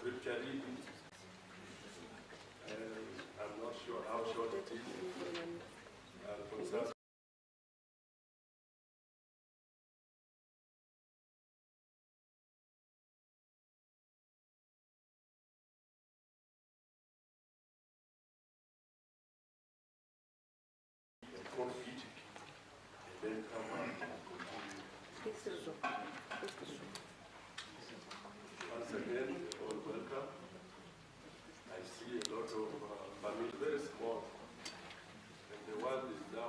scripture reading. I'm not sure how short it is. And then come back and continue. Once again, all welcome. I see a lot of family, very small, and the world is now.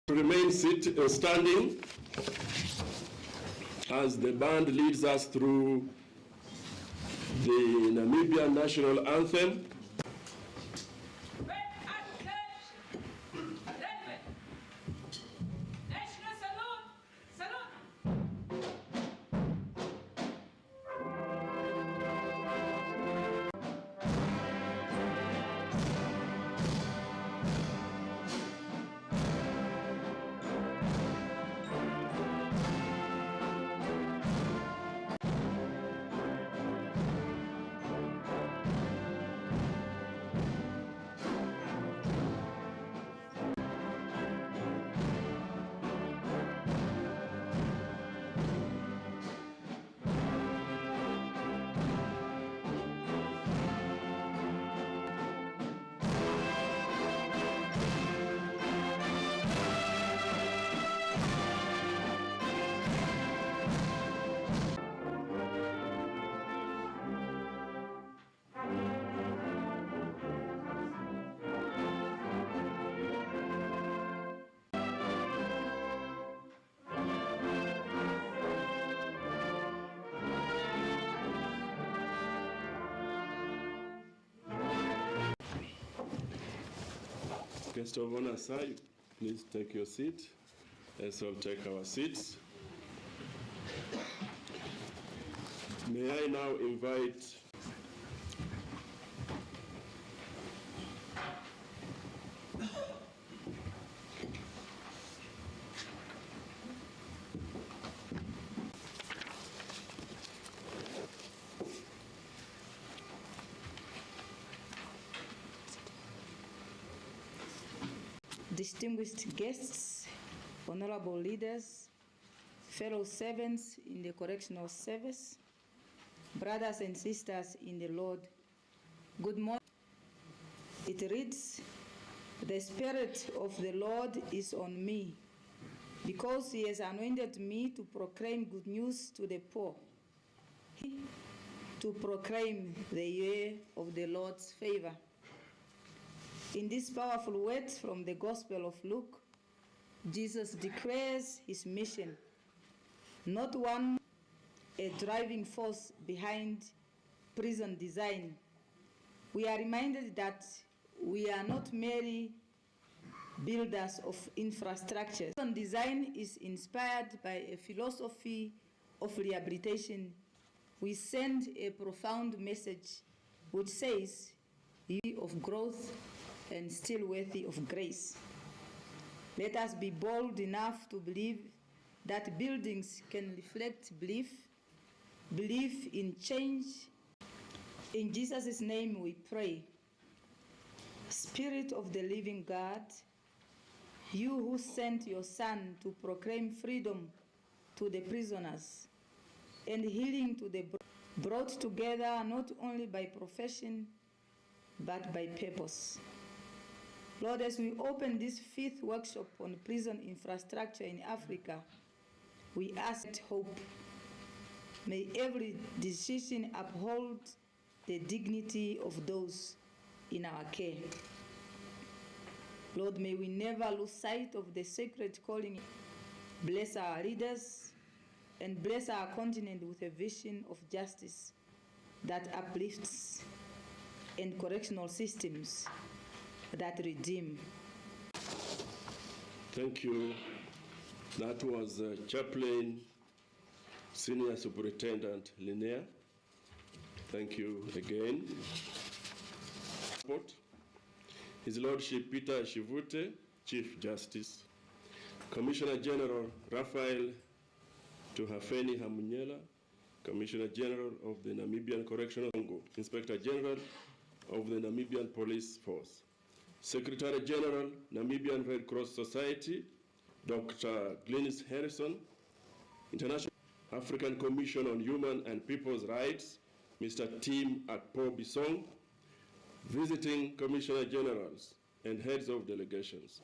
Remain standing as the band leads us through the Namibian national anthem. Guest of honor, sir, please take your seat. Let's all take our seats. May I now invite distinguished guests, honorable leaders, fellow servants in the correctional service, brothers and sisters in the Lord, good morning. It reads, "The Spirit of the Lord is on me, because he has anointed me to proclaim good news to the poor, to proclaim the year of the Lord's favor." In these powerful words from the Gospel of Luke, Jesus declares his mission, not one a driving force behind prison design. We are reminded that we are not merely builders of infrastructure. Prison design is inspired by a philosophy of rehabilitation. We send a profound message which says, "Ye of growth and still worthy of grace." Let us be bold enough to believe that buildings can reflect belief in change. In Jesus' name we pray. Spirit of the living God, you who sent your Son to proclaim freedom to the prisoners and healing to the brought together not only by profession but by purpose. Lord, as we open this 5th workshop on prison infrastructure in Africa, we ask hope. May every decision uphold the dignity of those in our care. Lord, may we never lose sight of the sacred calling. Bless our leaders and bless our continent with a vision of justice that uplifts and correctional systems that redeem. Thank you. That was Chaplain Senior Superintendent Linnea. Thank you again. His Lordship Peter Shivute, Chief Justice. Commissioner General Raphael Tuhafeni Hamunyela, Commissioner General of the Namibian Correctional Congo, Inspector General of the Namibian Police Force. Secretary General, Namibian Red Cross Society, Dr. Glynis Harrison, International African Commission on Human and People's Rights, Mr. Tim Akpo Bisong, visiting Commissioner Generals and heads of delegations,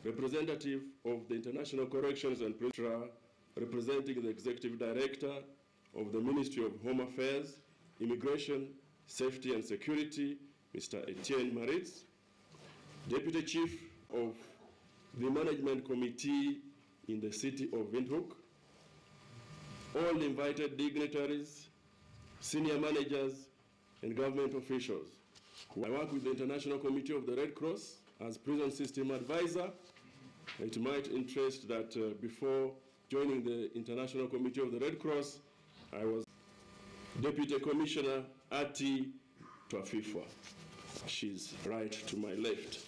representative of the International Corrections and Prisoners, representing the Executive Director of the Ministry of Home Affairs, Immigration, Safety and Security, Mr. Etienne Maritz, Deputy Chief of the management committee in the city of Windhoek, all invited dignitaries, senior managers, and government officials. I work with the International Committee of the Red Cross as prison system advisor. It might interest that before joining the International Committee of the Red Cross, I was Deputy Commissioner Ati Twafifwa. She's right to my left.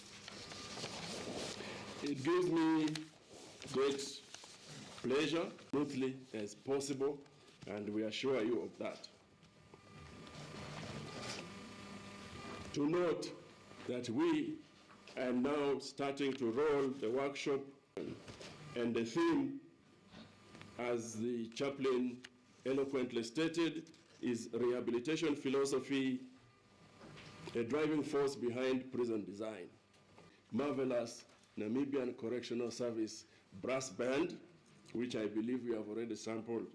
It gives me great pleasure, smoothly as possible, and we assure you of that. To note that we are now starting to roll the workshop, and the theme, as the chaplain eloquently stated, is rehabilitation philosophy, a driving force behind prison design. Marvelous Namibian Correctional Service brass band, which I believe we have already sampled,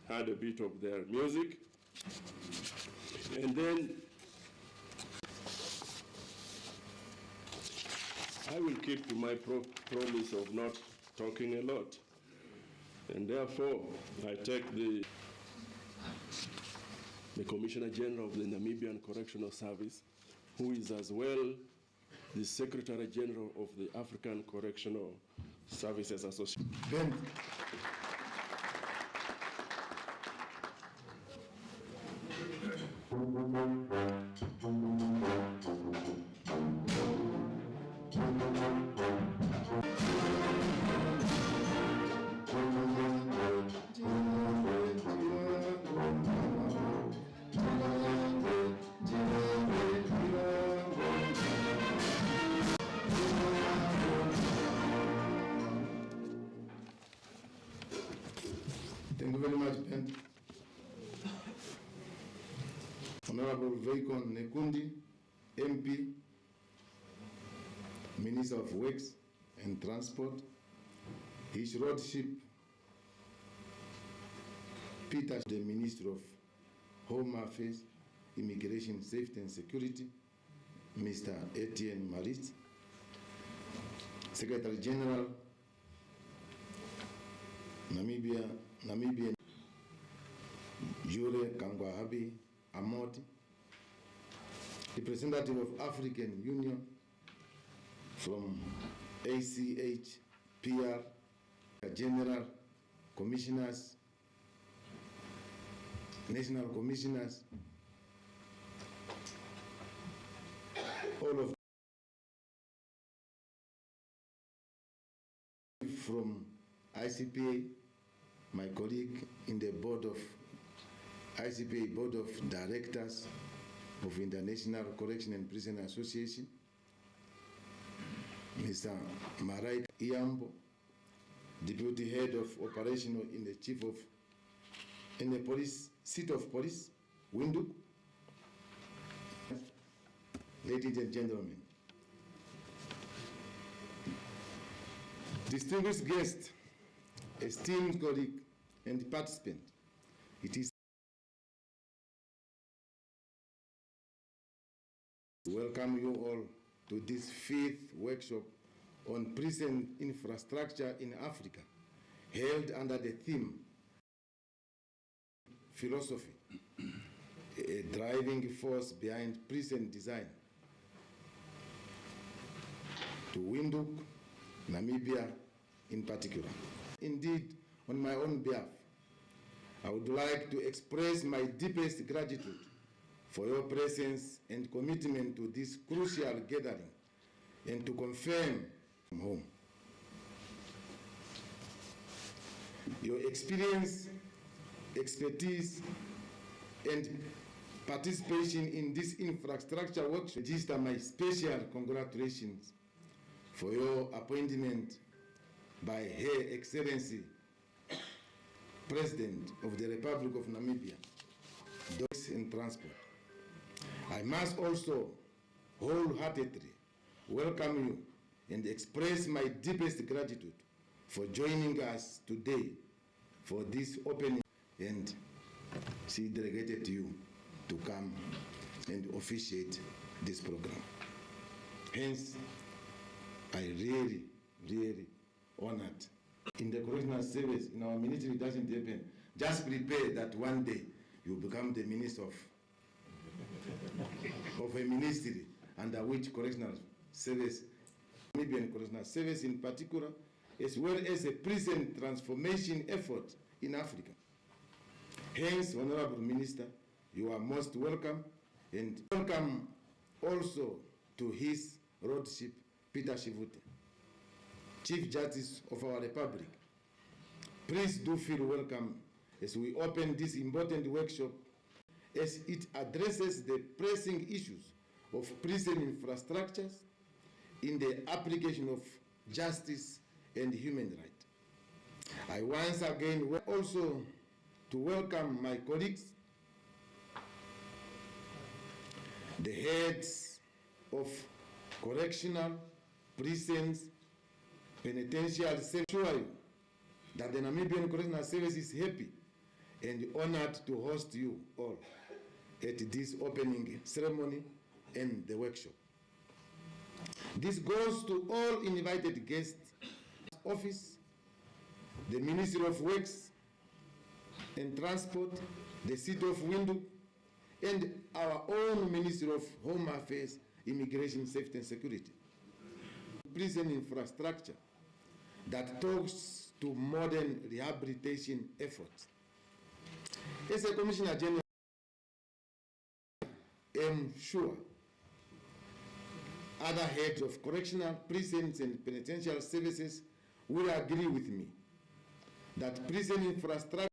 had a bit of their music. And then I will keep to my promise of not talking a lot. And therefore, I take the Commissioner General of the Namibian Correctional Service, who is as well the Secretary General of the African Correctional Services Association. Ben. Thank you very much, Ben. Honorable Veikon Nekundi, MP, Minister of Works and Transport, His Lordship Peter, the Minister of Home Affairs, Immigration, Safety and Security, Mr. Etienne Marit, Secretary General, Namibian, Jure Kangwahabi Amoti, representative of African Union from ACHPR, General Commissioners, National Commissioners, all of from ICPA, my colleague in the board of ICPA Board of Directors of International Correction and Prison Association, Mr. Marai Iambo, Deputy Head of Operational in the Police Seat of Police, Windhoek. Ladies and gentlemen, distinguished guests, esteemed colleague and participant, it is welcome you all to this 5th workshop on prison infrastructure in Africa, held under the theme Philosophy, a driving force behind prison design, to Windhoek, Namibia in particular. Indeed, on my own behalf, I would like to express my deepest gratitude for your presence and commitment to this crucial gathering, and to confirm from home. Your experience, expertise, and participation in this infrastructure workshop register my special congratulations for your appointment by Her Excellency, President of the Republic of Namibia, Docks and Transport. I must also wholeheartedly welcome you and express my deepest gratitude for joining us today for this opening, and she delegated you to come and officiate this program. Hence, I really, really honored. In the correctional service, in our military, it doesn't happen. Just prepare that one day you become the minister of a ministry under which correctional service, Namibian correctional service in particular, as well as a prison transformation effort in Africa. Hence, Honorable Minister, you are most welcome, and welcome also to His Lordship Peter Shivute, Chief Justice of our Republic. Please do feel welcome as we open this important workshop, as it addresses the pressing issues of prison infrastructures in the application of justice and human rights. I once again want also to welcome my colleagues, the heads of correctional, prisons, penitentiary service. I assure you that the Namibian Correctional Service is happy and honored to host you all at this opening ceremony and the workshop. This goes to all invited guests, office, the Ministry of Works and Transport, the City of Windhoek, and our own Ministry of Home Affairs, Immigration, Safety and Security. Prison infrastructure that talks to modern rehabilitation efforts. As a Commissioner General, I am sure other heads of correctional, prisons and penitentiary services will agree with me that prison infrastructure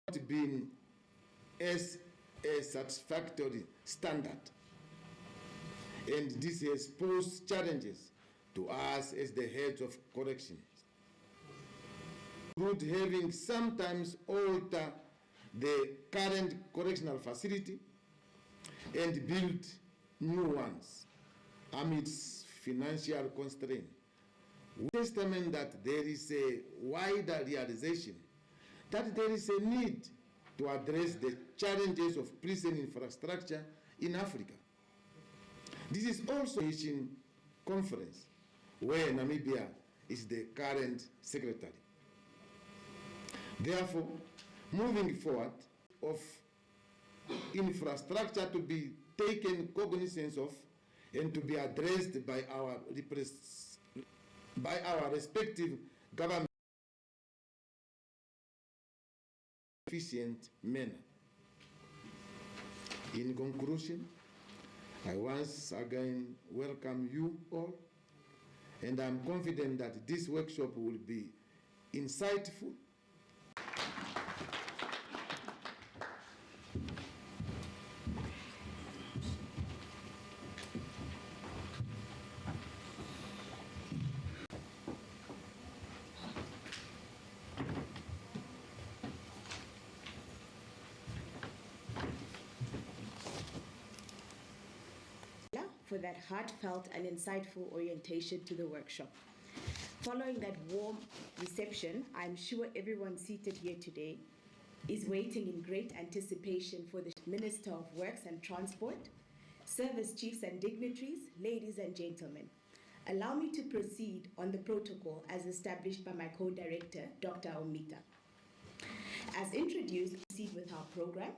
has not been as a satisfactory standard, and this has posed challenges to us as the heads of corrections. Good having sometimes alter the current correctional facility and build new ones amidst financial constraints. Testament that there is a wider realization that there is a need to address the challenges of prison infrastructure in Africa. This is also a nation conference where Namibia is the current secretary. Therefore, moving forward of infrastructure to be taken cognizance of and to be addressed by our respective government in an efficient manner. In conclusion, I once again welcome you all, and I'm confident that this workshop will be insightful . For that heartfelt and insightful orientation to the workshop. Following that warm reception, I'm sure everyone seated here today is waiting in great anticipation for the Minister of Works and Transport, service chiefs and dignitaries, ladies and gentlemen. Allow me to proceed on the protocol as established by my co-director, Dr. Omita. As introduced, proceed with our program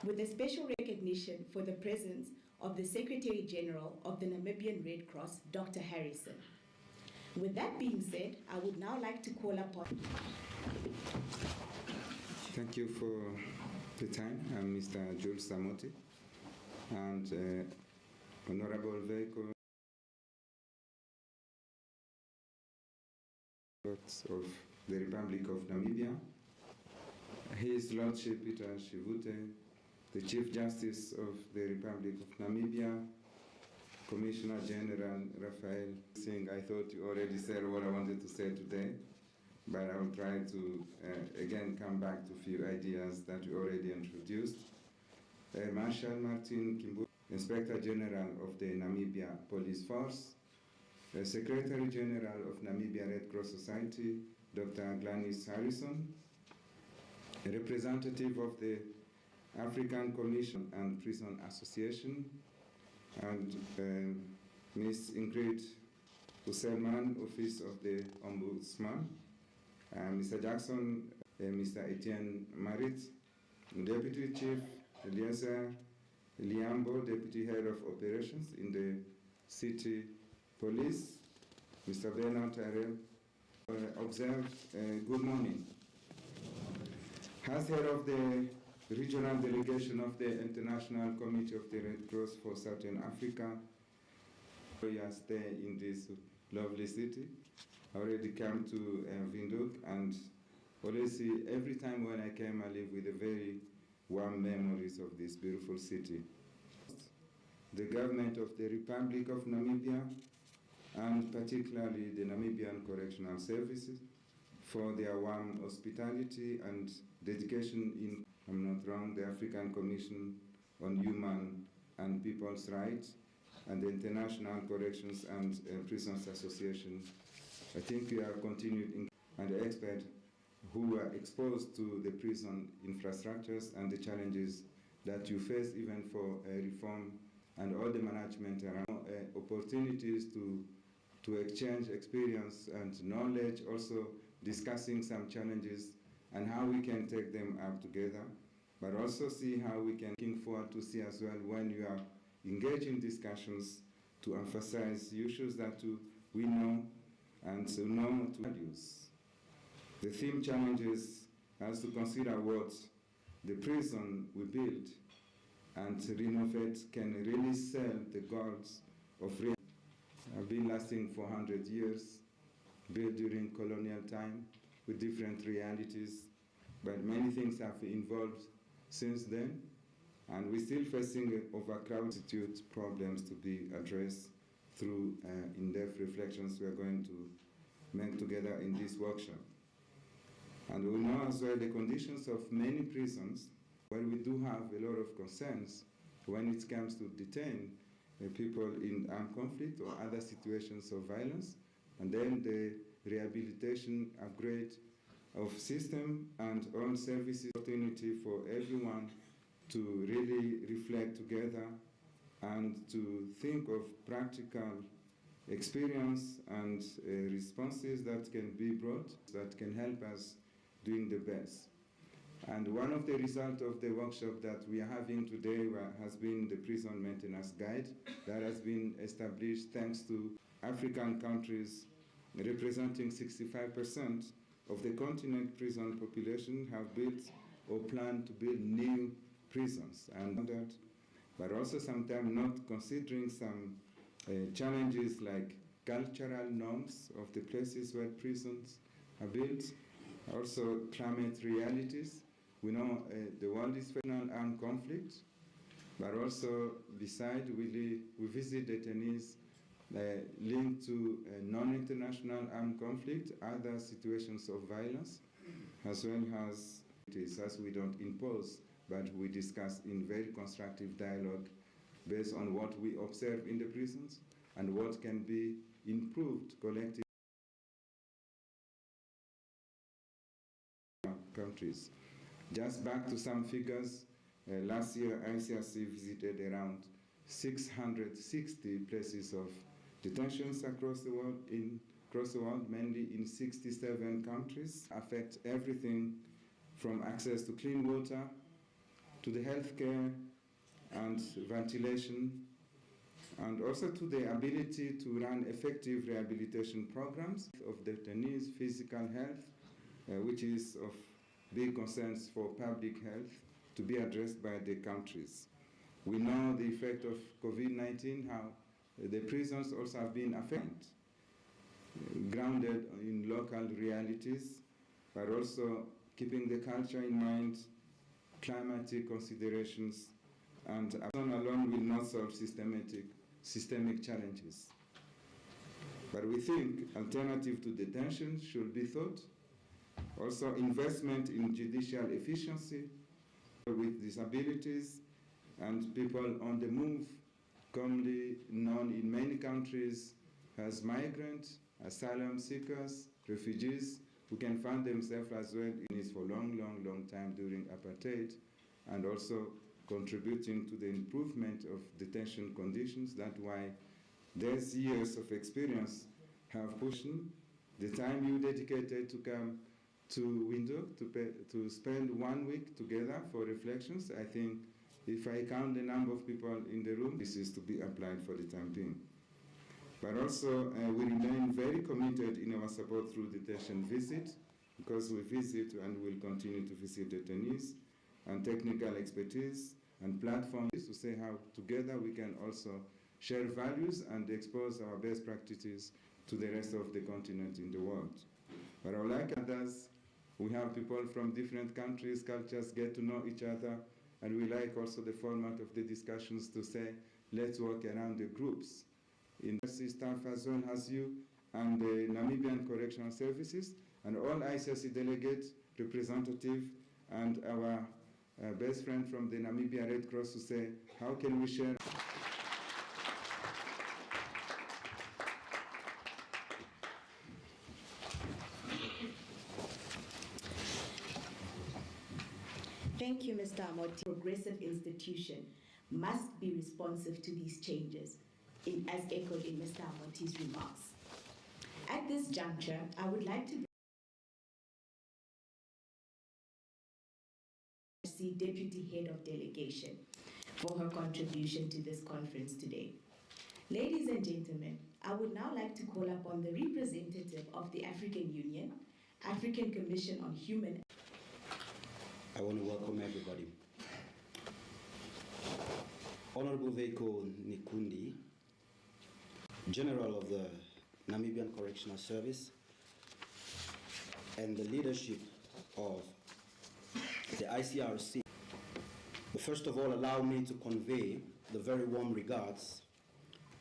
with a special recognition for the presence of the Secretary General of the Namibian Red Cross, Dr. Harrison. With that being said, I would now like to call upon... Thank you for the time. I'm Mr. Jules Samoti, and Honorable Vehicle of the Republic of Namibia, His Lordship Peter Shivute, the Chief Justice of the Republic of Namibia, Commissioner General Raphael Singh. I thought you already said what I wanted to say today, but I will try to again come back to a few ideas that you already introduced. Marshal Martin Kimbu, Inspector General of the Namibia Police Force, Secretary General of Namibia Red Cross Society, Dr. Gladys Harrison, a representative of the African Commission and Prison Association, and Ms. Ingrid Usselman, Office of the Ombudsman, Mr. Jackson, Mr. Etienne Marit, Deputy Chief Eliezer Liambo, Deputy Head of Operations in the City Police, Mr. Bernard Tyrell, observed good morning. As head of the regional delegation of the International Committee of the Red Cross for Southern Africa, we are staying in this lovely city. I already came to Windhoek, and always see every time when I came, I live with a very warm memories of this beautiful city. The government of the Republic of Namibia, and particularly the Namibian Correctional Services, for their warm hospitality and dedication in, I'm not wrong, the African Commission on Human and People's Rights, and the International Corrections and Prisons Association. I think we are continued and the experts who are exposed to the prison infrastructures and the challenges that you face even for reform and all the management around opportunities to exchange experience and knowledge, also discussing some challenges and how we can take them up together, but also see how we can looking forward to see as well when you are engaged in discussions to emphasize issues that we know and to know to values. The theme challenges has to consider what the prison we build and renovate can really serve the goals of have been lasting for 100 years, built during colonial time with different realities, but many things have evolved since then, and we're still facing overcrowded problems to be addressed through in-depth reflections we are going to make together in this workshop. And we know as well the conditions of many prisons where we do have a lot of concerns when it comes to detain people in armed conflict or other situations of violence, and then the rehabilitation upgrade of system and own services opportunity for everyone to really reflect together and to think of practical experience and responses that can be brought that can help us doing the best. And one of the results of the workshop that we are having today has been the prison maintenance guide that has been established thanks to African countries representing 65% of the continent prison population have built or plan to build new prisons, and that, but also sometimes not considering some challenges like cultural norms of the places where prisons are built, also climate realities. We know the world is facing armed conflict, but also beside we visit detainees linked to non-international armed conflict, other situations of violence, as well as we don't impose, but we discuss in very constructive dialogue based on what we observe in the prisons and what can be improved collectively in countries. Just back to some figures, last year ICRC visited around 660 places of detentions across the world, mainly in 67 countries, affect everything from access to clean water, to the healthcare and ventilation, and also to the ability to run effective rehabilitation programs of detainees' physical health, which is of big concerns for public health to be addressed by the countries. We know the effect of COVID-19, how the prisons also have been affected, grounded in local realities, but also keeping the culture in mind, climatic considerations, and prison alone will not solve systemic challenges. But we think alternative to detention should be thought. Also, investment in judicial efficiency with disabilities and people on the move, commonly known in many countries as migrants, asylum seekers, refugees, who can find themselves as well in this for long time during apartheid, and also contributing to the improvement of detention conditions. That's why these years of experience have pushed the time you dedicated to come to Window to spend 1 week together for reflections. I think if I count the number of people in the room, this is to be applied for the time being. But also, we remain very committed in our support through detention visit, because we visit and will continue to visit detainees, and technical expertise and platforms to say how together we can also share values and expose our best practices to the rest of the continent in the world. But like others, we have people from different countries, cultures, get to know each other, and we like also the format of the discussions to say, let's work around the groups. In the staff as well as you, and the Namibian Correctional Services, and all ICRC delegates, representatives, and our best friend from the Namibia Red Cross to say, how can we share? Thank you, Mr. Amoti. Progressive institution must be responsive to these changes, as echoed in Mr. Amoti's remarks. At this juncture, I would like to see Deputy Head of Delegation for her contribution to this conference today. Ladies and gentlemen, I would now like to call upon the representative of the African Union, African Commission on Human. I want to welcome everybody. Honorable Veiko Nikundi, General of the Namibian Correctional Service, and the leadership of the ICRC. First of all, allow me to convey the very warm regards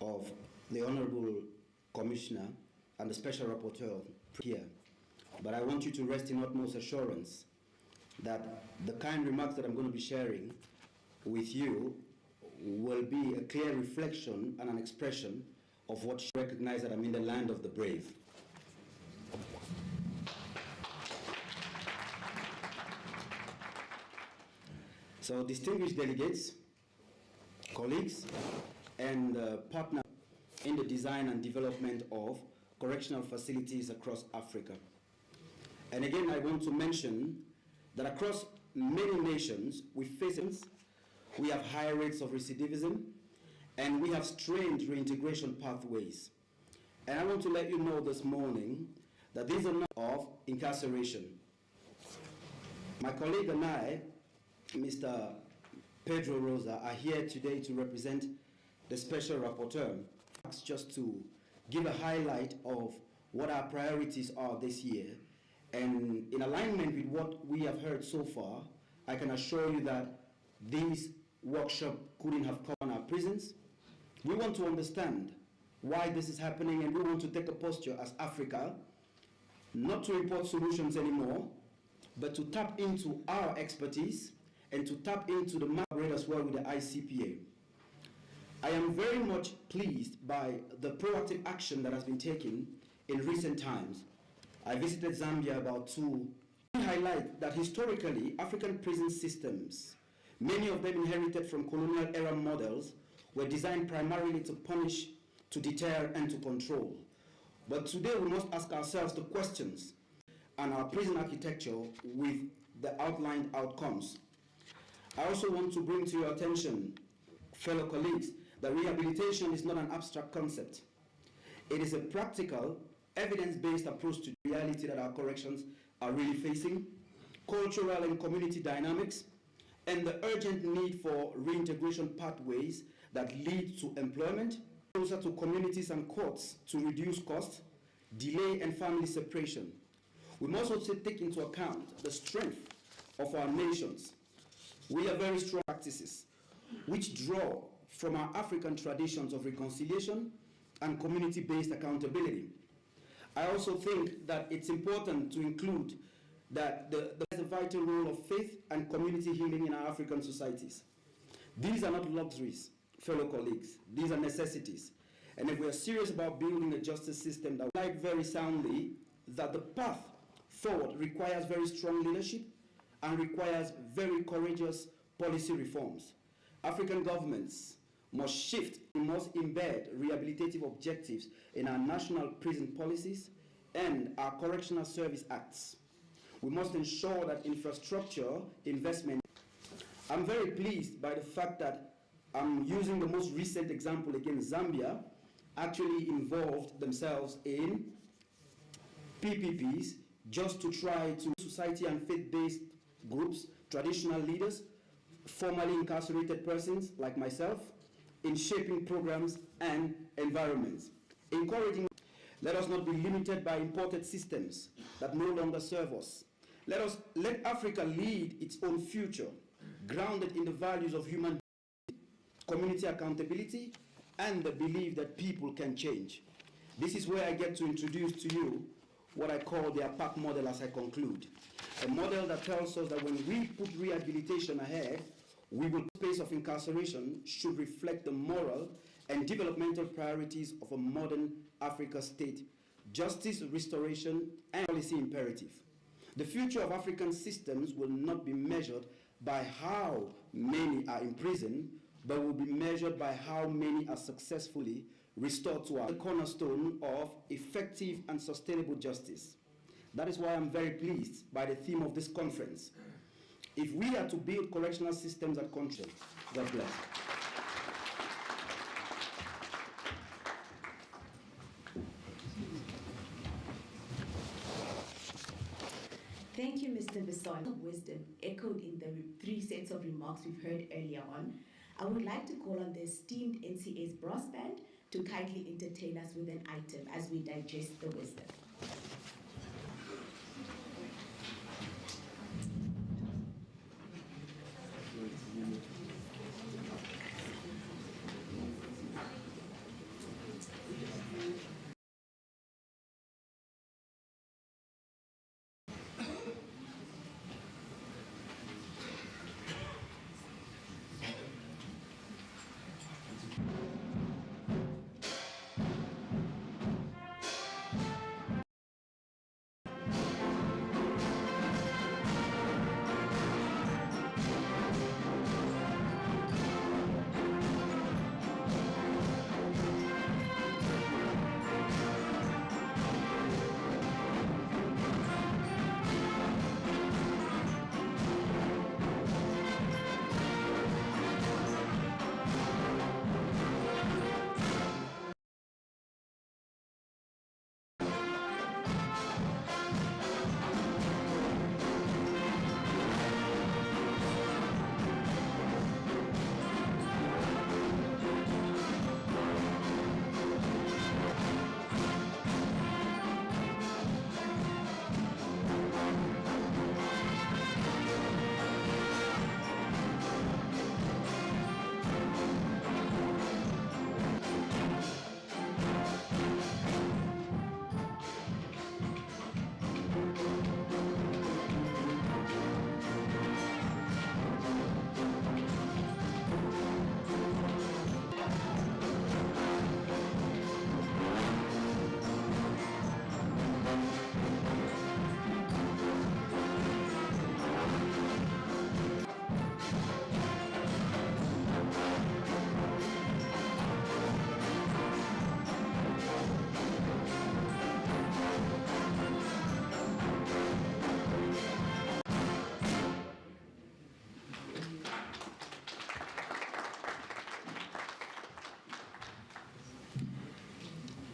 of the Honorable Commissioner and the Special Rapporteur here. But I want you to rest in utmost assurance that the kind remarks that I'm going to be sharing with you will be a clear reflection and an expression of what you recognize that I'm in the land of the brave. So, distinguished delegates, colleagues, and partners in the design and development of correctional facilities across Africa. And again, I want to mention that across many nations, we have high rates of recidivism, and we have strained reintegration pathways. And I want to let you know this morning that these are not of incarceration. My colleague and I, Mr. Pedro Rosa, are here today to represent the Special Rapporteur, just to give a highlight of what our priorities are this year. And in alignment with what we have heard so far, I can assure you that this workshop couldn't have come on our prisons. We want to understand why this is happening, and we want to take a posture as Africa, not to import solutions anymore, but to tap into our expertise and to tap into the market as well with the ICPA. I am very much pleased by the proactive action that has been taken in recent times. I visited Zambia about 2. We highlight that historically, African prison systems, many of them inherited from colonial era models, were designed primarily to punish, to deter, and to control. But today we must ask ourselves the questions and our prison architecture with the outlined outcomes. I also want to bring to your attention, fellow colleagues, that rehabilitation is not an abstract concept. It is a practical, evidence-based approach to reality that our corrections are really facing, cultural and community dynamics, and the urgent need for reintegration pathways that lead to employment, closer to communities and courts to reduce costs, delay and family separation. We must also take into account the strength of our nations. We have very strong practices which draw from our African traditions of reconciliation and community-based accountability. I also think that it's important to include that there's a vital role of faith and community healing in our African societies. These are not luxuries, fellow colleagues. These are necessities. And if we are serious about building a justice system that we like very soundly, that the path forward requires very strong leadership and requires very courageous policy reforms. African governments must shift and must embed rehabilitative objectives in our national prison policies and our correctional service acts. We must ensure that infrastructure investment. I'm very pleased by the fact that I'm using the most recent example again. Zambia actually involved themselves in PPPs just to try to society and faith-based groups, traditional leaders, formerly incarcerated persons like myself, in shaping programs and environments. Encouraging, let us not be limited by imported systems that no longer serve us. Let Africa lead its own future, grounded in the values of human community accountability and the belief that people can change. This is where I get to introduce to you what I call the APAC model as I conclude. A model that tells us that when we put rehabilitation ahead, the space of incarceration should reflect the moral and developmental priorities of a modern Africa state, justice, restoration, and policy imperative. The future of African systems will not be measured by how many are imprisoned, but will be measured by how many are successfully restored to the cornerstone of effective and sustainable justice. That is why I'm very pleased by the theme of this conference. If we are to build correctional systems at country, God bless. Thank you, Mr. Bisson. Wisdom echoed in the three sets of remarks we've heard earlier on. I would like to call on the esteemed NCA's brass band to kindly entertain us with an item as we digest the wisdom.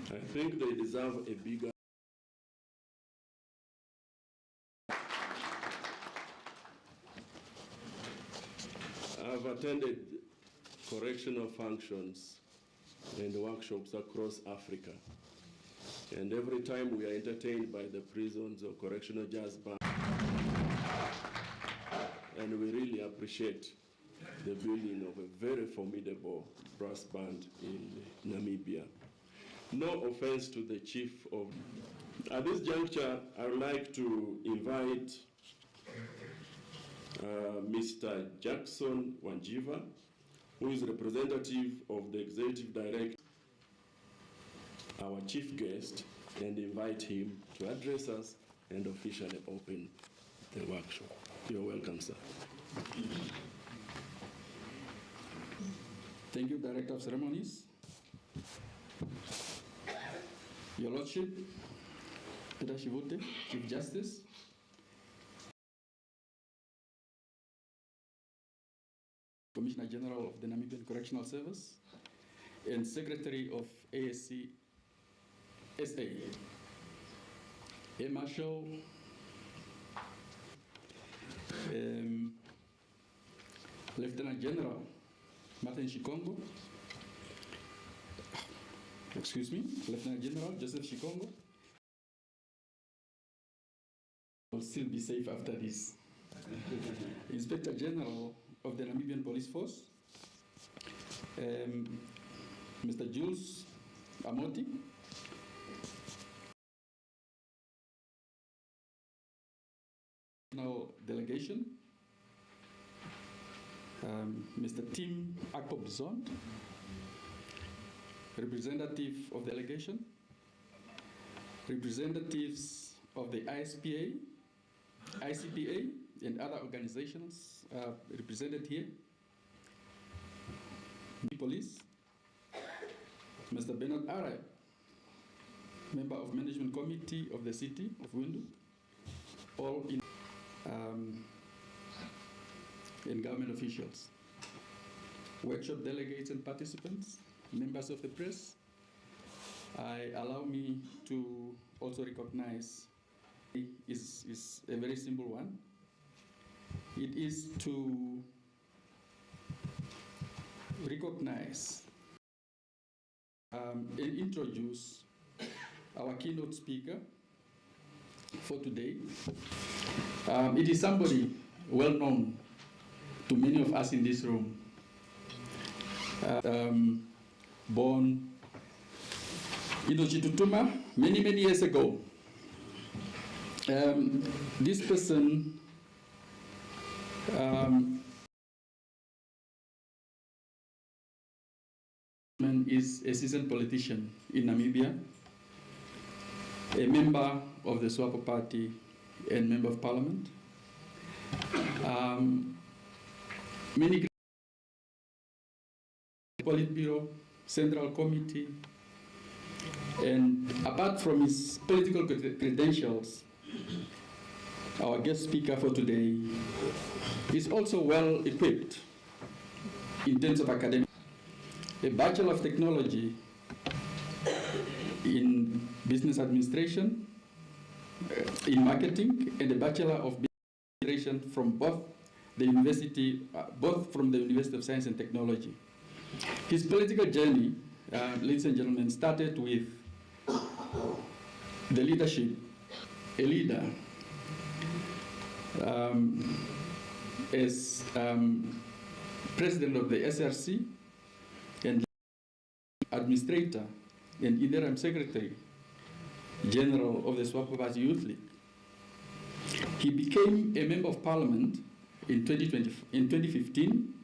I think they deserve a bigger. I've attended correctional functions and workshops across Africa. And every time we are entertained by the prisons or correctional jazz band, and we really appreciate the building of a very formidable brass band in Namibia. No offense to the chief of... At this juncture, I would like to invite Mr. Jackson Wanjiva, who is representative of the executive director, our chief guest, and invite him to address us and officially open the workshop. You're welcome, sir. Thank you, Director of Ceremonies. Your Lordship, Peter Shivute, Chief Justice. Commissioner General of the Namibian Correctional Service and Secretary of ASC SA. Air Marshal Lieutenant General Martin Shikongo, excuse me, Lieutenant General Joseph Shikongo. Will still be safe after this. Inspector General of the Namibian Police Force, Mr. Jules Amoti, delegation, Mr. Tim Akpop-Zond, representative of the delegation, representatives of the ISPA, ICPA, and other organizations represented here, the police, Mr. Bernard Arab, member of Management Committee of the City of Windhoek, all in government officials, workshop delegates and participants, members of the press. Allow me to also recognize is a very simple one. It is to recognize and introduce our keynote speaker for today. It is somebody well known to many of us in this room. Born in Chitutuma many years ago. This person is a seasoned politician in Namibia, a member of the SWAPO party and member of parliament. Many Politburo, Central Committee, and apart from his political credentials, our guest speaker for today is also well equipped in terms of academic. A Bachelor of Technology in Business Administration, in Marketing, and a Bachelor of Business Administration from both the University of Science and Technology. His political journey, ladies and gentlemen, started with the leadership, a leader, as president of the ICRC and administrator and interim secretary general of the SWAPO Youth League. He became a member of parliament in 2015,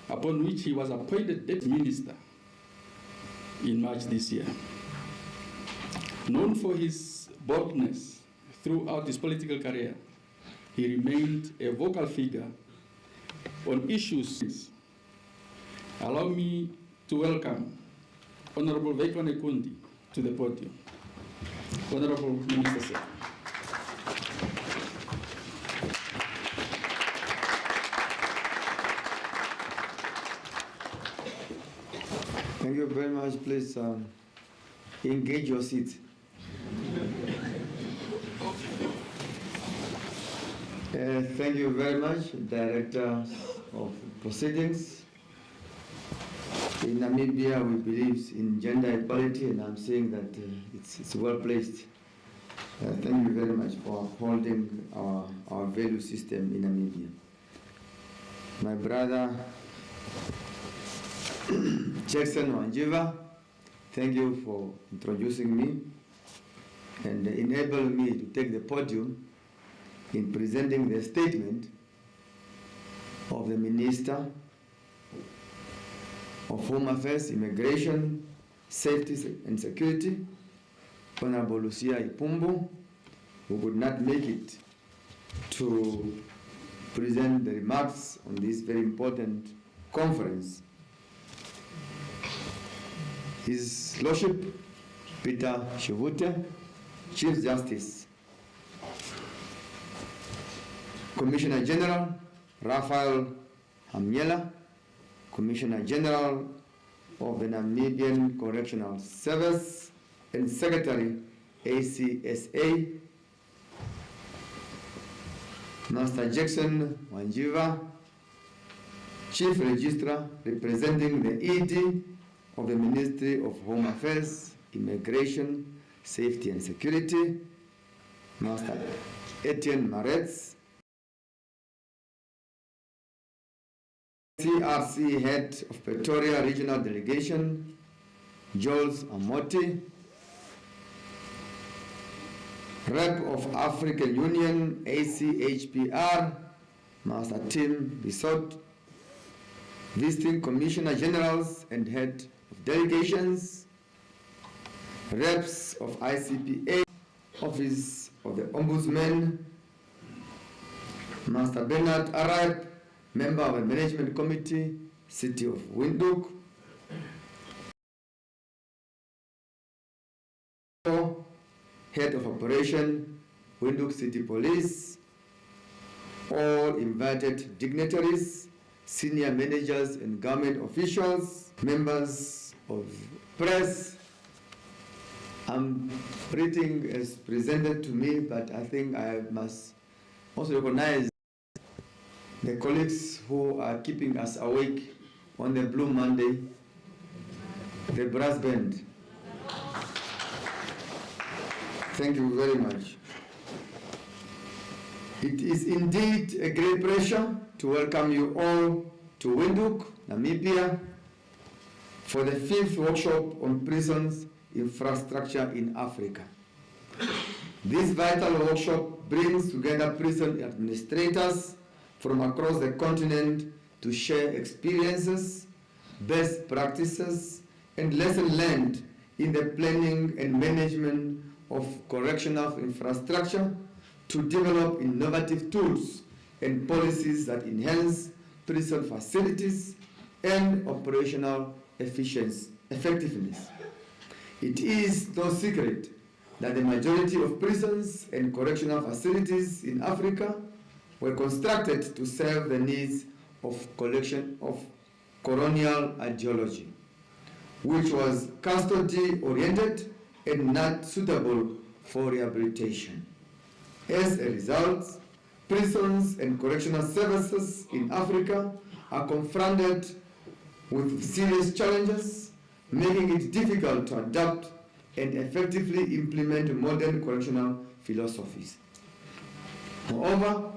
upon which he was appointed deputy minister in March this year. Known for his boldness throughout his political career, he remained a vocal figure on issues. Allow me to welcome Honorable Veikone Kundi to the podium. Honorable Minister, sir. Thank you very much. Please engage your seat. Thank you very much, Director of Proceedings. In Namibia, we believe in gender equality, and I'm saying that it's well placed. Thank you very much for upholding our value system in Namibia. My brother, Jackson Wanjiva, thank you for introducing me and enabling me to take the podium in presenting the statement of the Minister of Home Affairs, Immigration, Safety and Security, Honorable Lucia Ipumbu, who could not make it to present the remarks on this very important conference His Lordship Peter Shivute, Chief Justice. Commissioner General Raphael Hamnyela, Commissioner General of the Namibian Correctional Service and Secretary ACSA, Master Jackson Wanjiva, Chief Registrar representing the ED of the Ministry of Home Affairs, Immigration, Safety and Security, Master Etienne Maretz, ICRC Head of Pretoria Regional Delegation, Jules Amoti, Rep of African Union, ACHPR, Master Tim Bissot, Visiting Commissioner Generals and Head of Delegations, Reps of ICPA, Office of the Ombudsman, Master Bernard Arab, Member of the Management Committee, City of Windhoek, Head of Operation, Windhoek City Police, all invited dignitaries, senior managers and government officials, members of press. I'm reading as presented to me, but I think I must also recognize the colleagues who are keeping us awake on the Blue Monday, the brass band. Thank you very much. It is indeed a great pleasure to welcome you all to Windhoek, Namibia, for the 5th workshop on prisons infrastructure in Africa. This vital workshop brings together prison administrators from across the continent to share experiences, best practices, and lessons learned in the planning and management of correctional infrastructure to develop innovative tools and policies that enhance prison facilities and operational effectiveness. It is no secret that the majority of prisons and correctional facilities in Africa were constructed to serve the needs of collection of colonial ideology, which was custody-oriented and not suitable for rehabilitation. As a result, prisons and correctional services in Africa are confronted with serious challenges, making it difficult to adapt and effectively implement modern correctional philosophies. Moreover,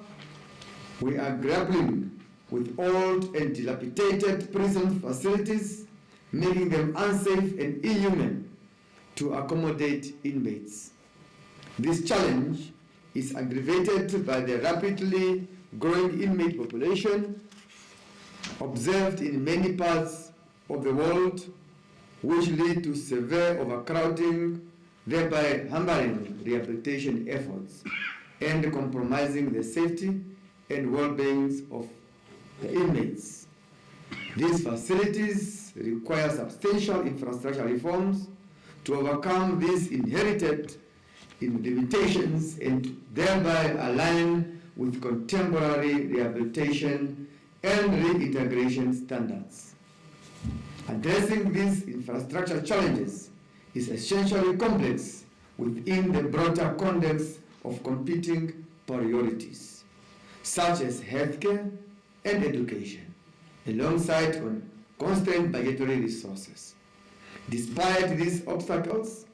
we are grappling with old and dilapidated prison facilities, making them unsafe and inhuman to accommodate inmates. This challenge is aggravated by the rapidly growing inmate population observed in many parts of the world, which lead to severe overcrowding, thereby hampering rehabilitation efforts and compromising the safety and well-being of the inmates. These facilities require substantial infrastructure reforms to overcome these inherited limitations and thereby align with contemporary rehabilitation and reintegration standards. Addressing these infrastructure challenges is essentially complex within the broader context of competing priorities, such as healthcare and education, alongside constrained budgetary resources. Despite these obstacles,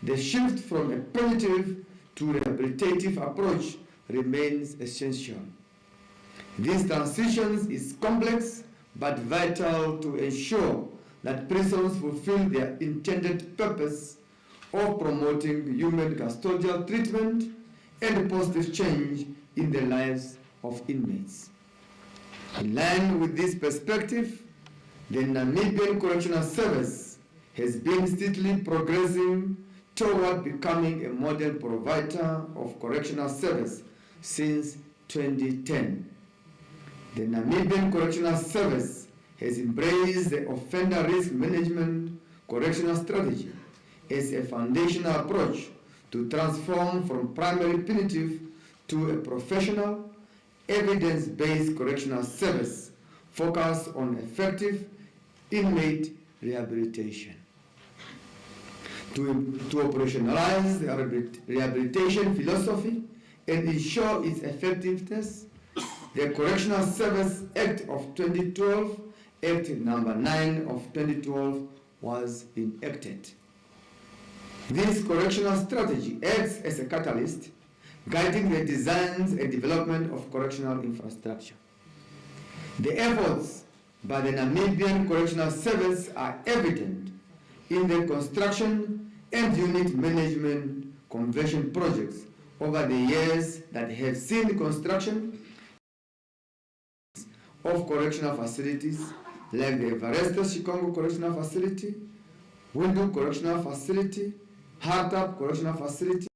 the shift from a punitive to rehabilitative approach remains essential. This transition is complex but vital to ensure that prisons fulfill their intended purpose of promoting human custodial treatment and positive change in the lives of inmates. In line with this perspective, the Namibian Correctional Service has been steadily progressing toward becoming a model provider of correctional service since 2010. The Namibian Correctional Service has embraced the offender risk management correctional strategy as a foundational approach to transform from primary punitive to a professional, evidence-based correctional service focused on effective inmate rehabilitation. To operationalize the rehabilitation philosophy and ensure its effectiveness, the Correctional Service Act of 2012, Act number 9 of 2012, was enacted. This correctional strategy acts as a catalyst, guiding the designs and development of correctional infrastructure. The efforts by the Namibian Correctional Service are evident in the construction and unit management conversion projects over the years that have seen the construction of correctional facilities like the Everest Chikongo Correctional Facility, Windhoek Correctional Facility, Hartap Correctional Facility.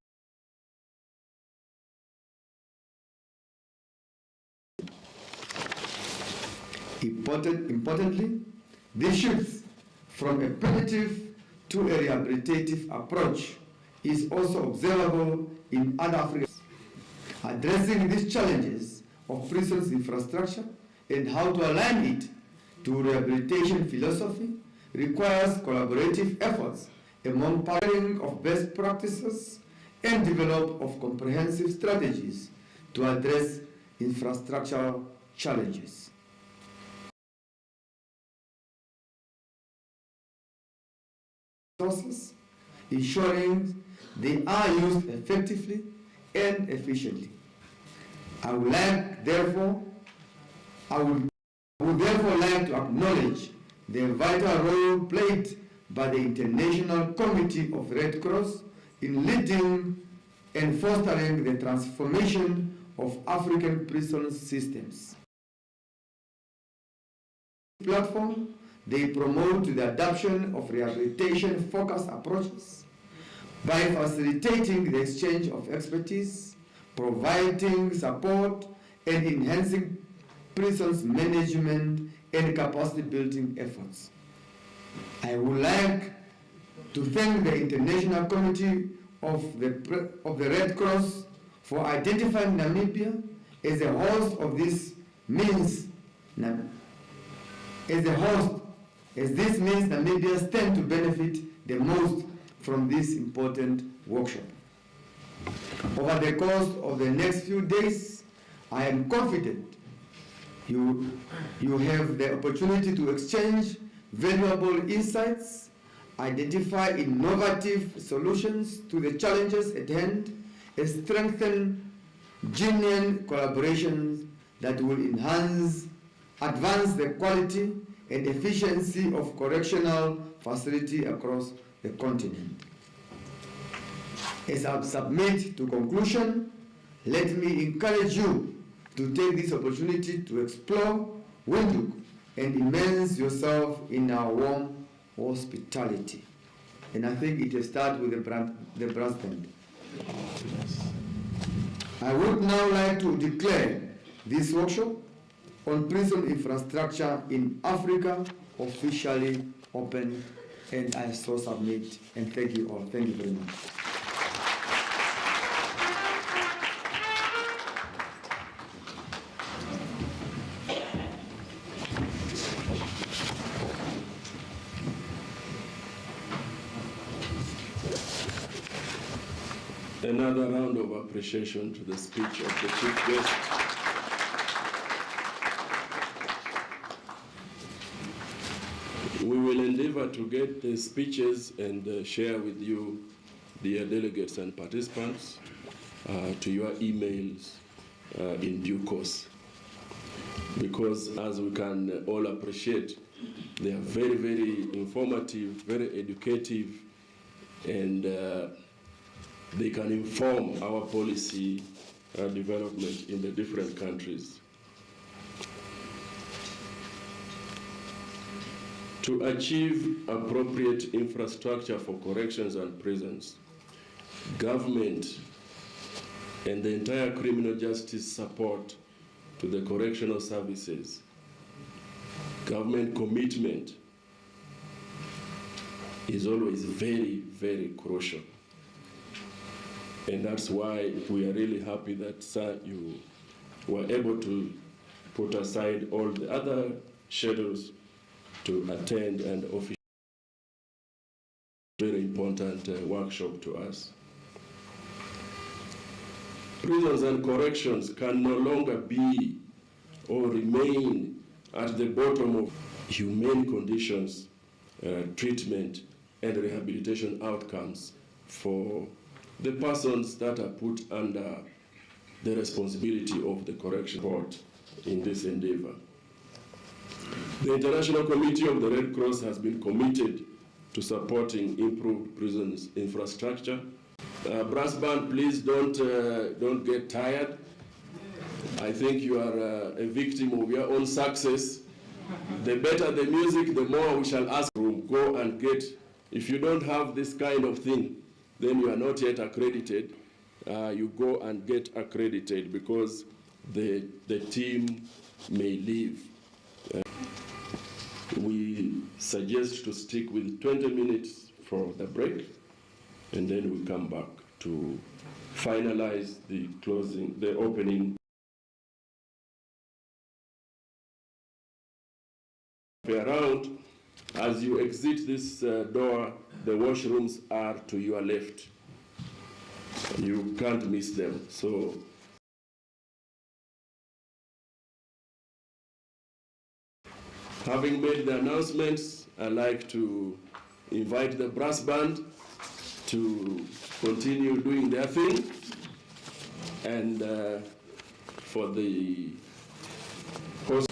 Importantly, this shift from a punitive to a rehabilitative approach is also observable in other African countries. Addressing these challenges of prisons infrastructure and how to align it to rehabilitation philosophy requires collaborative efforts among pairing of best practices and develop of comprehensive strategies to address infrastructural challenges. Resources, ensuring they are used effectively and efficiently. I would therefore like to acknowledge the vital role played by the International Committee of Red Cross in leading and fostering the transformation of African prison systems. Platform, they promote the adoption of rehabilitation-focused approaches by facilitating the exchange of expertise, providing support, and enhancing prisons management and capacity building efforts. I would like to thank the International Committee of the Red Cross for identifying Namibia as a host of this means. As this means Namibia stands to benefit the most from this important workshop. Over the course of the next few days, I am confident you have the opportunity to exchange valuable insights, identify innovative solutions to the challenges at hand, and strengthen genuine collaborations that will advance the quality and efficiency of correctional facility across the continent. As I submit to conclusion, let me encourage you to take this opportunity to explore Windhoek and immerse yourself in our warm hospitality. And I think it will start with the brass band. I would now like to declare this workshop on prison infrastructure in Africa officially open, and I so submit, and thank you all. Thank you very much. Another round of appreciation to the speech of the chief guest. We will endeavor to get the speeches and share with you, dear delegates and participants, to your emails in due course. Because as we can all appreciate, they are very, very informative, very educative, and they can inform our policy development in the different countries. To achieve appropriate infrastructure for corrections and prisons, government and the entire criminal justice support to the correctional services, government commitment is always very, very crucial. And that's why we are really happy that, sir, you were able to put aside all the other schedules to attend and officially very important workshop to us. Prisons and corrections can no longer be or remain at the bottom of humane conditions, treatment, and rehabilitation outcomes for the persons that are put under the responsibility of the correction court in this endeavor. The International Committee of the Red Cross has been committed to supporting improved prisons infrastructure. Brass band, please don't get tired. I think you are a victim of your own success. The better the music, the more we shall ask room. Go and get, if you don't have this kind of thing, then you are not yet accredited. You go and get accredited because the team may leave. We suggest to stick with 20 minutes for the break, and then we come back to finalize the opening. Around, as you exit this door, the washrooms are to your left. You can't miss them. So, having made the announcements, I'd like to invite the brass band to continue doing their thing. And for the host.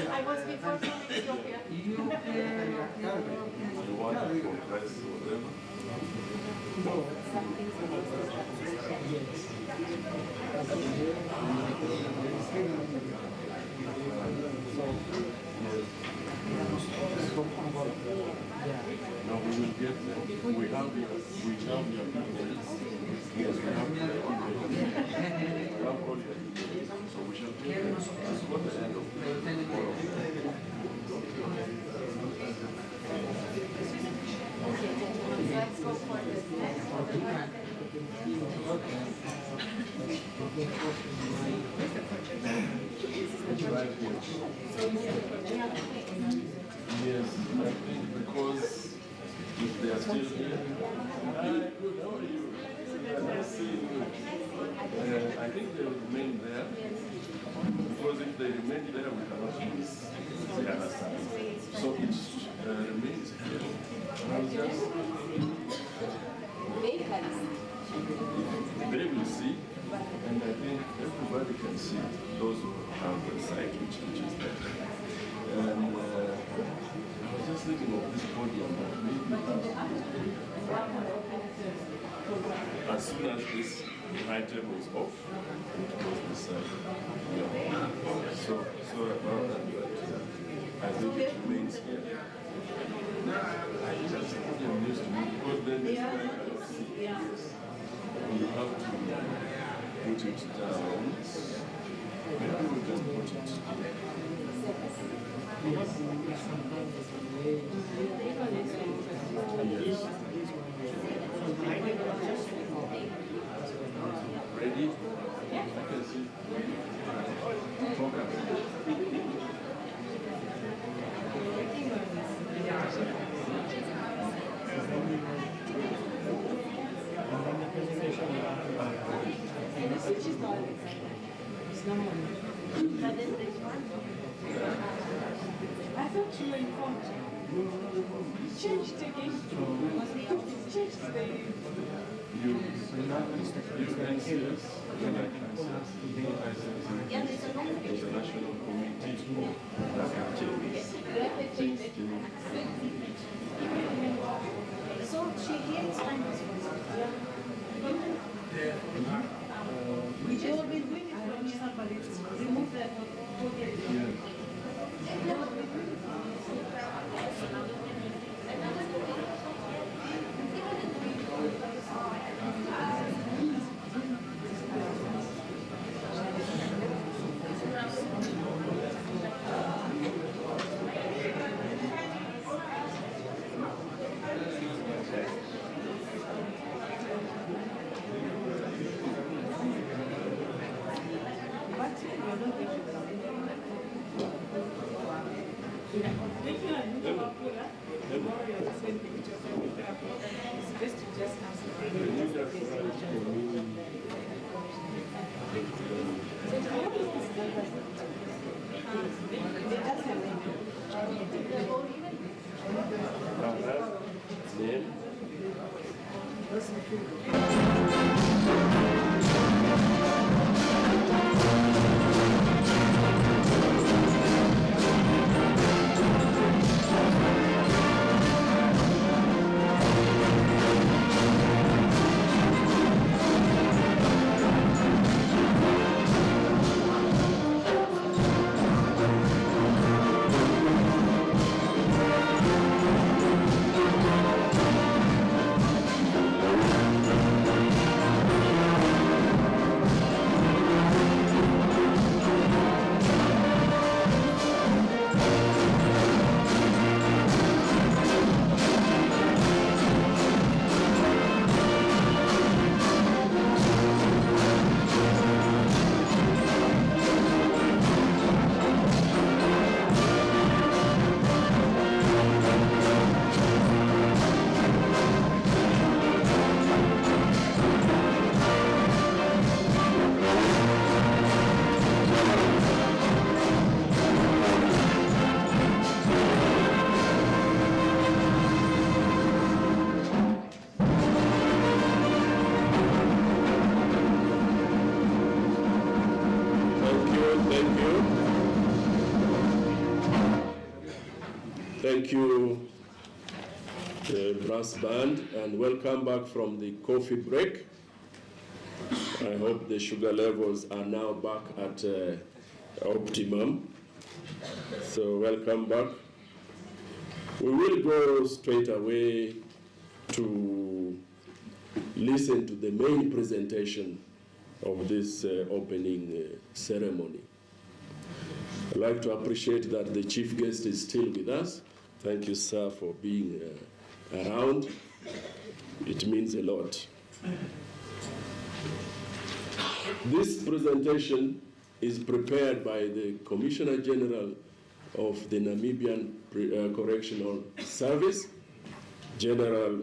I was before from Ethiopia. You want to compress whatever? No, we will get them. We have your emails. Yes, we have your emails. We have all your emails. So we shall take them before the end of all of them. Let's go for this next one. Yes, I think because if they are still here, hi, good, how are you? Nice seeing you. I think they will remain there, because if they remain there, we cannot use the other side. So it remains here. I'll just, they will see, and I think everybody can see, those who have the site which is there. And I was just thinking of this podium, that maybe as soon as this item is off, it goes this side. Yeah. So about that, but I think it remains here. Just the podium needs to move, because then this guy cannot see. Yes. You have to put it down. Maybe we can put it here. Yes. Ready? I can see. I thought you were informed. Changed again. Changed the... You can see us. There's a national committee that can change. So she here signed this one. We just been doing it from somebody. Remove that. Thank you, the brass band, and welcome back from the coffee break. I hope the sugar levels are now back at optimum. So welcome back. We will go straight away to listen to the main presentation of this opening ceremony. I'd like to appreciate that the chief guest is still with us. Thank you, sir, for being around. It means a lot. This presentation is prepared by the Commissioner General of the Namibian Correctional Service, General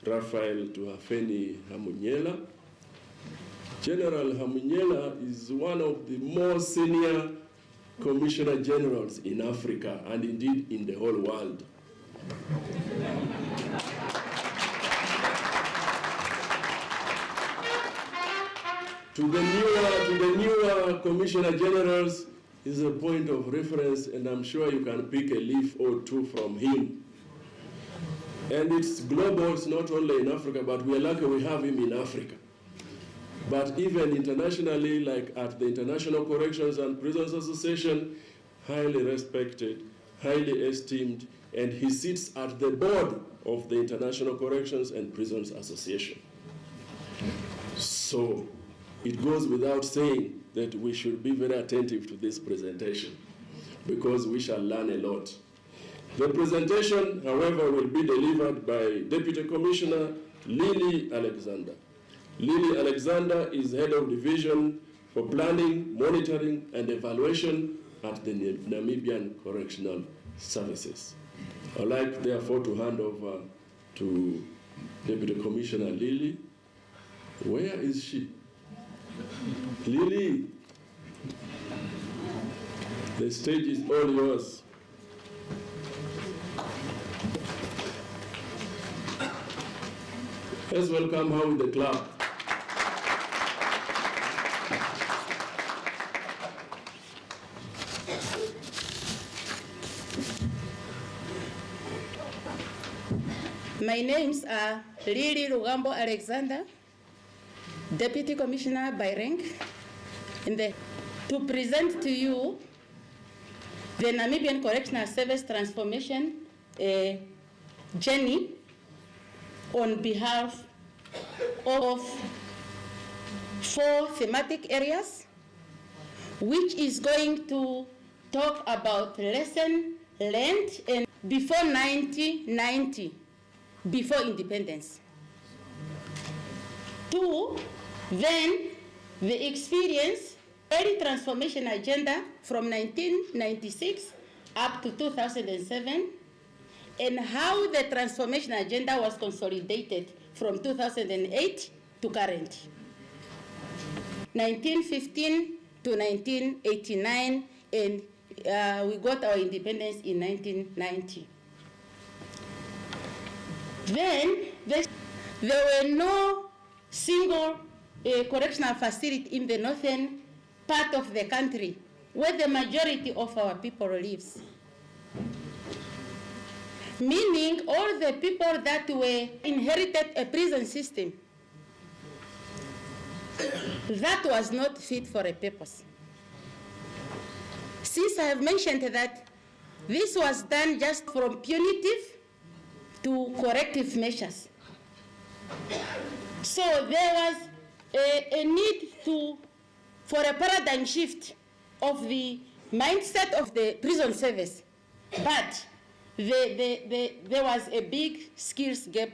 Raphael Tuhafeni Hamunyela. General Hamunyela is one of the most senior Commissioner Generals in Africa and indeed in the whole world. To the newer Commissioner Generals is a point of reference, and I'm sure you can pick a leaf or two from him. And it's global, it's not only in Africa, but we're lucky we have him in Africa. But even internationally, like at the International Corrections and Prisons Association, highly respected, highly esteemed, and he sits at the board of the International Corrections and Prisons Association. So it goes without saying that we should be very attentive to this presentation because we shall learn a lot. The presentation, however, will be delivered by Deputy Commissioner Lily Alexander. Lily Alexander is Head of Division for Planning, Monitoring, and Evaluation at the Namibian Correctional Services. I'd like, therefore, to hand over to Deputy Commissioner Lily. Where is she? Lily, the stage is all yours. Let's welcome her with the clap. My names are Lily Lugambo Alexander, Deputy Commissioner by rank, to present to you the Namibian Correctional Service Transformation journey on behalf of 4 thematic areas, which is going to talk about lesson learned and before 1990, before independence. 2, then the experience, early transformation agenda from 1996 up to 2007, and how the transformation agenda was consolidated from 2008 to current. 1915 to 1989, and we got our independence in 1990. Then there were no single correctional facility in the northern part of the country where the majority of our people lives. Meaning all the people that were inherited a prison system that was not fit for a purpose. Since I have mentioned that this was done just from punitive to corrective measures. So there was a need for a paradigm shift of the mindset of the prison service. But there was a big skills gap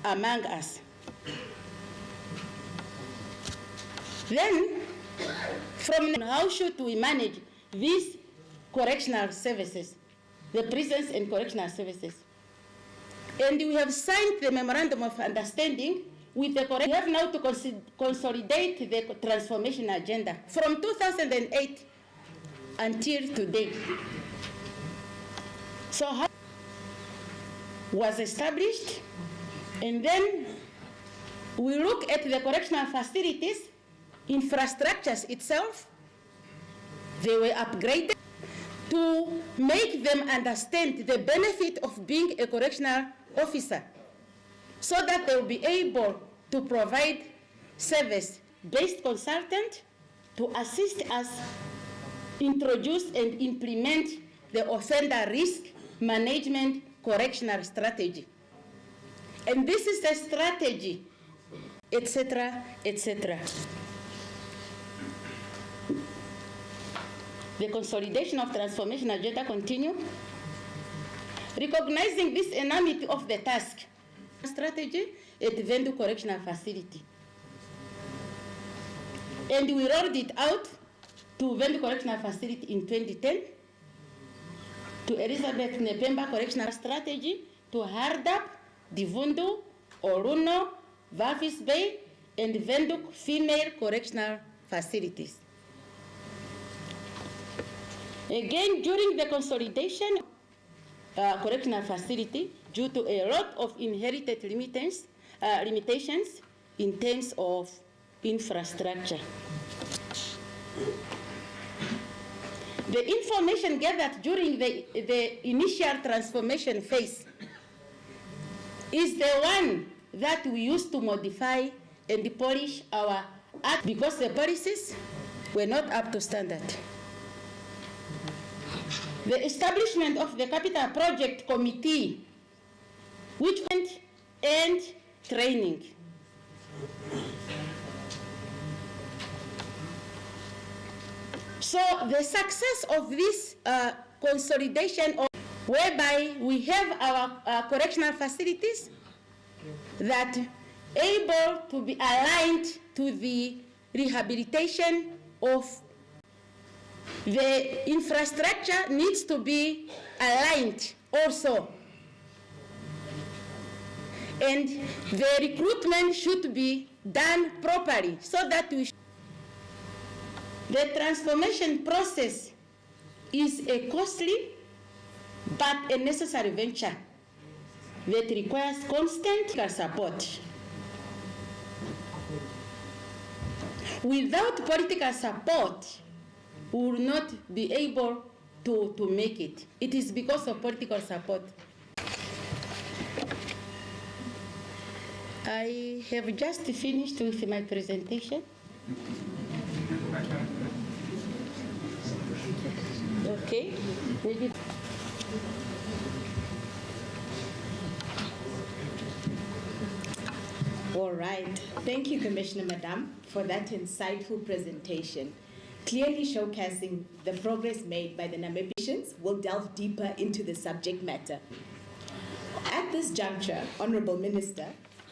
among us. Then, from how should we manage these correctional services, the prisons and correctional services? And we have signed the Memorandum of Understanding with the correct. We have now to consolidate the transformation agenda from 2008 until today. So how was established, and then we look at the correctional facilities, infrastructures itself. They were upgraded. to make them understand the benefit of being a correctional officer, so that they will be able to provide service-based consultant to assist us introduce and implement the offender risk management correctional strategy. And this is the strategy, etc., etc. The consolidation of transformation agenda continue. Recognizing this enormity of the task, strategy at Vendu Correctional Facility. And we rolled it out to Vendu Correctional Facility in 2010, to Elizabeth Nepemba Correctional Strategy, to Hardap, Divundu, Oruno, Valvis Bay, and Venduk Female Correctional Facilities. Again, during the consolidation correctional facility, due to a lot of inherited limitations in terms of infrastructure. The information gathered during the initial transformation phase is the one that we used to modify and polish our act because the policies were not up to standard. The establishment of the Capital Project Committee, which went and training. So the success of this consolidation, whereby we have our correctional facilities that able to be aligned to the rehabilitation of the infrastructure needs to be aligned also. And the recruitment should be done properly so that we the transformation process is a costly but a necessary venture that requires constant support. Without political support, we will not be able to make it. It is because of political support. I have just finished with my presentation. Okay. Maybe. All right. Thank you, Commissioner Madam, for that insightful presentation, clearly showcasing the progress made by the Namibians. We'll delve deeper into the subject matter. At this juncture, Honorable Minister,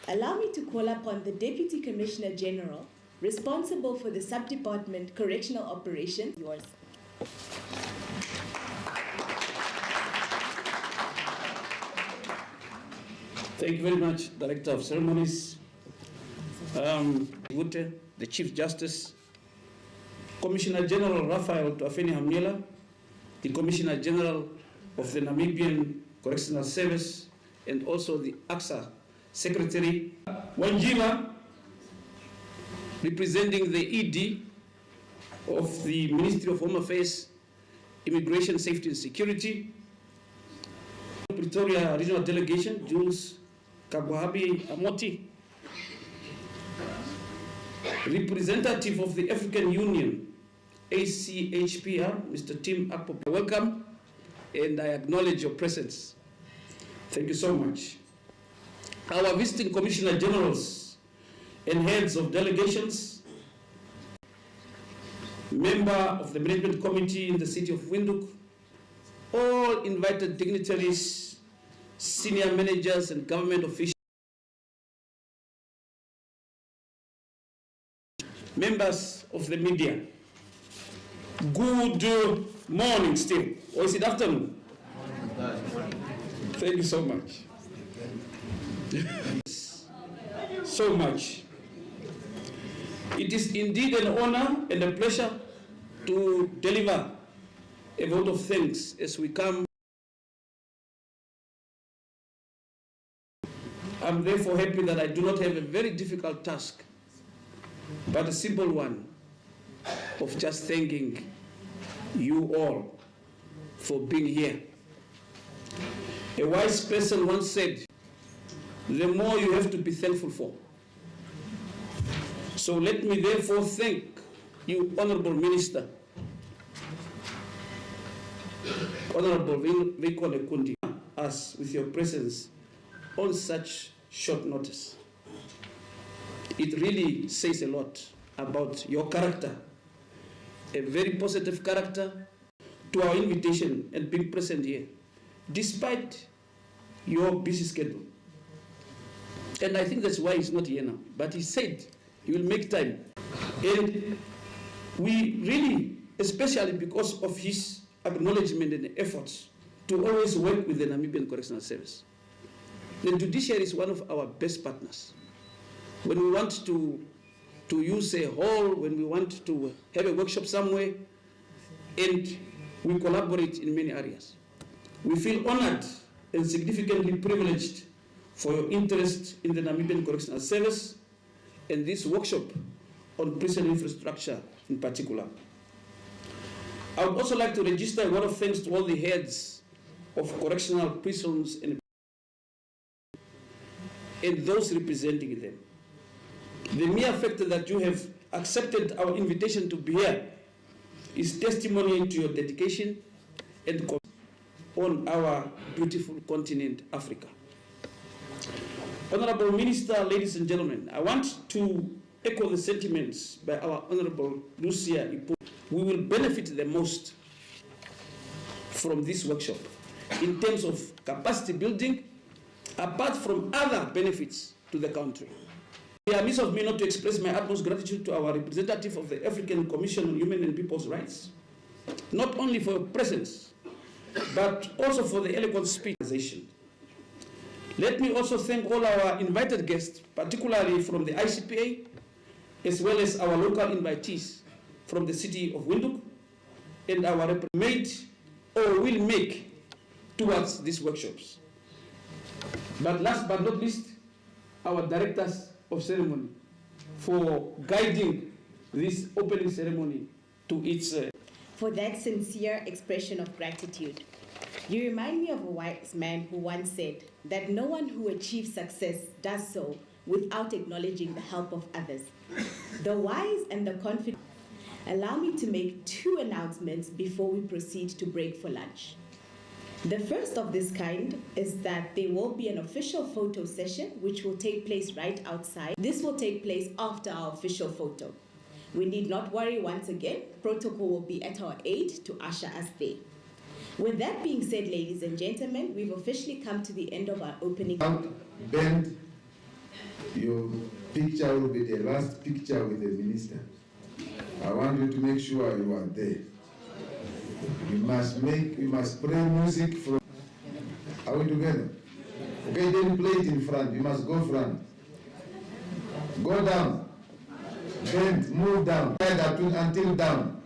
allow me to call upon the Deputy Commissioner General responsible for the Sub-Department Correctional Operations. Yours. Thank you very much, Director of Ceremonies, the Chief Justice, Commissioner General Raphael Tuafeni-Hamnyela, the Commissioner General of the Namibian Correctional Service, and also the AXA Secretary, Wanjiva, representing the ED of the Ministry of Home Affairs, Immigration, Safety and Security, Pretoria Regional Delegation, Jules Kagwahabi Amoti, representative of the African Union, ACHPR, Mr. Tim Akpop. Welcome, and I acknowledge your presence. Thank you so much. Our visiting Commissioner Generals and heads of delegations, member of the Management Committee in the city of Windhoek, all invited dignitaries, senior managers and government officials, members of the media, good morning still, or is it afternoon? Thank you so much. So much. It is indeed an honor and a pleasure to deliver a vote of thanks as we come. I'm therefore happy that I do not have a very difficult task, but a simple one of just thanking you all for being here. A wise person once said, the more you have to be thankful for. So let me therefore thank you, Honorable Minister, Honorable Vikole Kundi, us with your presence on such short notice. It really says a lot about your character, a very positive character, to our invitation and being present here, despite your busy schedule. And I think that's why he's not here now. But he said he will make time. And we really, especially because of his acknowledgement and efforts to always work with the Namibian Correctional Service. The judiciary is one of our best partners. When we want to use a hall, when we want to have a workshop somewhere, and we collaborate in many areas. We feel honored and significantly privileged for your interest in the Namibian Correctional Service and this workshop on prison infrastructure in particular. I would also like to register a word of thanks to all the heads of correctional prisons and those representing them. The mere fact that you have accepted our invitation to be here is testimony to your dedication and commitment on our beautiful continent, Africa. Honorable Minister, ladies and gentlemen, I want to echo the sentiments by our Honorable Lucia Ipu. We will benefit the most from this workshop in terms of capacity building, apart from other benefits to the country. It is amiss of me not to express my utmost gratitude to our representative of the African Commission on Human and People's Rights, not only for your presence, but also for the eloquent speech. Let me also thank all our invited guests, particularly from the ICPA, as well as our local invitees from the city of Windhoek, and our made or will make towards these workshops. But last but not least, our directors of ceremony for guiding this opening ceremony to its... For that sincere expression of gratitude. You remind me of a wise man who once said that no one who achieves success does so without acknowledging the help of others. The wise and the confident. Allow me to make two announcements before we proceed to break for lunch. The first of this kind is that there will be an official photo session which will take place right outside. This will take place after our official photo. We need not worry once again, protocol will be at our aid to usher us there. With that being said, ladies and gentlemen, we've officially come to the end of our opening. Ben, your picture will be the last picture with the minister. I want you to make sure you are there. We must play music from. Are we together? Okay, then play it in front. You must go front. Go down. Bend, move down. Until down.